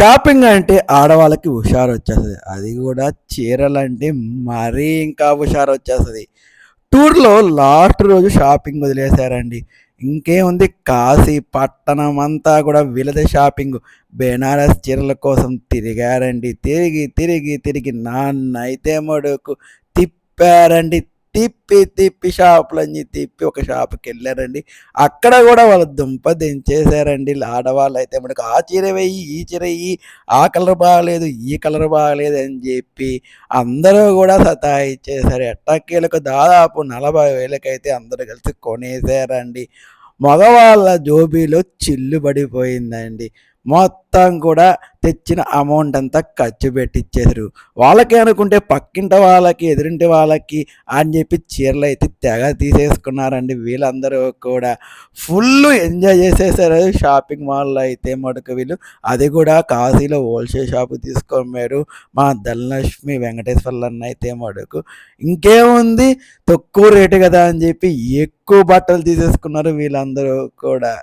Shopping అంటే ఆడవాళ్ళకి హుషారొచ్చేస్తది. అది గూడా చీరలంటే మరీ ఇంకా హుషారొచ్చేస్తది. టూర్‌లో లాస్ట్ రోజు షాపింగ్ వదిలేశారండి. ఇంకేముంది కాశీ పట్టణమంతా గూడా వీళ్ళదే షాపింగు. బెనారస్ చీరల కోసం తిరిగారండి. తిరిగి నన్నయితే మటుకు తిప్పారండి. తిప్పి షాపులన్నీ తిప్పి ఒక షాపుకెళ్లారండి. అక్కడ గూడా వాళ్ళు దుంప దించేశారండి. ఆడవాళ్ళైతే మటుకు ఆ చీర వెయ్యి, ఈ చీర ఎయ్యి, ఆ కలర్ బాగాలేదు, ఈ కలర్ బాగాలేదు అని జెప్పి అందరూ గూడా సతాయిచ్చేశారు. ఎట్టకేలకు దాదాపు 40,000కైతే అందరూ కలిసి కొనేశారండి. మగవాళ్ళ జోబీలో చిల్లు పడిపోయిందండి. మొత్తం కూడా తెచ్చిన అమౌంట్ అంతా ఖర్చు పెట్టిచ్చేసారు. వాళ్ళకే అనుకుంటే పక్కింటి వాళ్ళకి, ఎదురింటి వాళ్ళకి అని చెప్పి చీరలైతే తెగ తీసేసుకున్నారండి వీళ్ళందరూ కూడా. ఫుల్లు ఎంజాయ్ చేసేసారు షాపింగ్ మాల్‌లో అయితే మటుకు వీళ్ళు. అది కూడా కాశీలో హోల్‌సేల్ షాప్‌కి తీసుకొనెళ్లారు. మా ధనలక్ష్మి వెంకటేశ్వర్లన్న అయితే మటుకు. ఇంకేముంది తక్కువ రేటు కదా అని చెప్పి ఎక్కువ బట్టలు తీసేసుకున్నారు వీళ్ళందరూ కూడా.